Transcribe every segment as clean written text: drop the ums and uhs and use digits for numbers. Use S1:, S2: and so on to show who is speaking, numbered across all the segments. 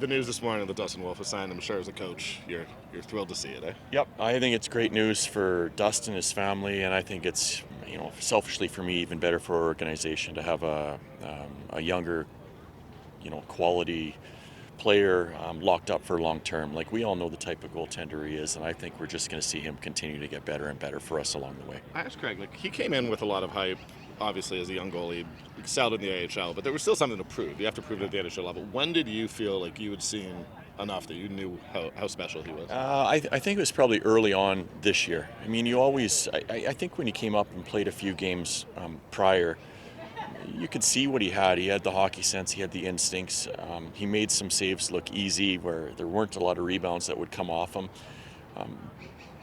S1: The news this morning that Dustin Wolf was signed, I'm sure as a coach, you're thrilled to see it, eh?
S2: Yep, I think it's great news for Dustin, his family, and I think it's, selfishly for me, even better for our organization to have a younger, quality player locked up for long term. Like, we all know the type of goaltender he is, and I think we're just going to see him continue to get better and better for us along the way.
S1: I asked Craig, like, he came in with a lot of hype, obviously as a young goalie, excelled in the AHL, but there was still something to prove. You have to prove it at the NHL level. When did you feel like you had seen enough that you knew how special he was?
S2: I think it was probably early on this year. I mean, I think when he came up and played a few games prior, you could see what he had. He had the hockey sense, he had the instincts. He made some saves look easy where there weren't a lot of rebounds that would come off him.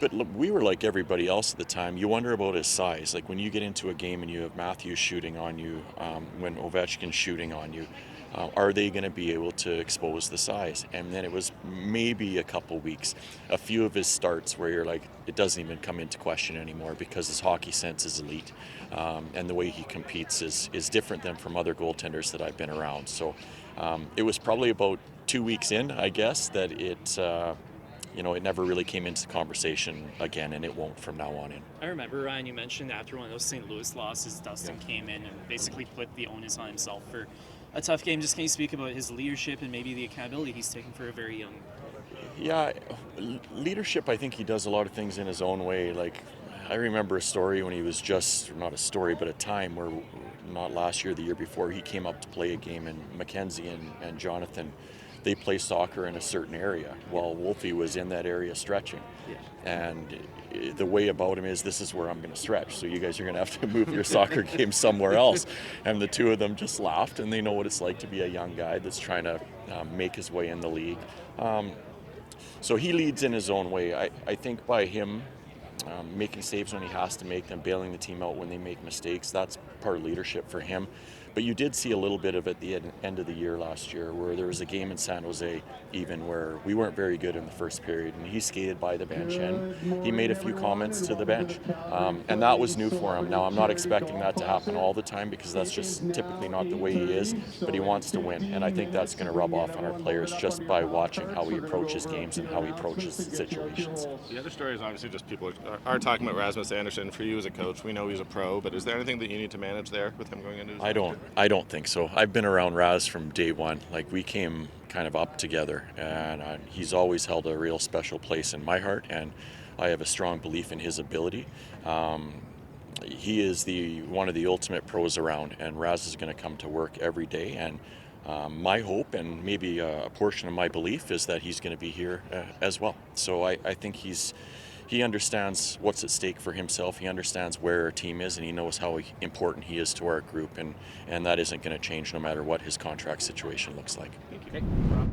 S2: But look, we were like everybody else at the time. You wonder about his size. Like, when you get into a game and you have Matthews shooting on you, when Ovechkin's shooting on you, are they going to be able to expose the size? And then it was maybe a couple weeks, a few of his starts where you're like, it doesn't even come into question anymore because his hockey sense is elite. And the way he competes is different than from other goaltenders that I've been around. So it was probably about 2 weeks in, I guess, that it never really came into the conversation again, and it won't from now on in.
S3: I remember, Ryan, you mentioned after one of those St. Louis losses, Dustin came in and basically put the onus on himself for a tough game. Just can you speak about his leadership and maybe the accountability he's taking for a very young
S2: Yeah, leadership, I think he does a lot of things in his own way. Like, I remember a story when he was not a story, but a time where, not last year, the year before, he came up to play a game, and Mackenzie and Jonathan, they play soccer in a certain area. Well, Wolfie was in that area stretching. And the way about him is, this is where I'm going to stretch, so you guys are going to have to move your soccer game somewhere else. And the two of them just laughed, and they know what it's like to be a young guy that's trying to make his way in the league. So he leads in his own way. I think by him making saves when he has to make them, bailing the team out when they make mistakes, that's part of leadership for him. But you did see a little bit of it at the end of the year last year, where there was a game in San Jose even where we weren't very good in the first period, and he skated by the bench and he made a few comments to the bench, and that was new for him. Now, I'm not expecting that to happen all the time because that's just typically not the way he is, but he wants to win, and I think that's going to rub off on our players just by watching how he approaches games and how he approaches situations.
S1: The other story is obviously just people are talking about Rasmus Andersson. For you as a coach, we know he's a pro, but is there anything that you need to manage there with him going into his
S2: I don't think so. I've been around Raz from day one. Like, we came kind of up together, and he's always held a real special place in my heart, and I have a strong belief in his ability. He is one of the ultimate pros around, and Raz is going to come to work every day, and my hope and maybe a portion of my belief is that he's going to be here as well. So I think he understands what's at stake for himself. He understands where our team is, and he knows how important he is to our group, and that isn't going to change no matter what his contract situation looks like.
S1: Thank you.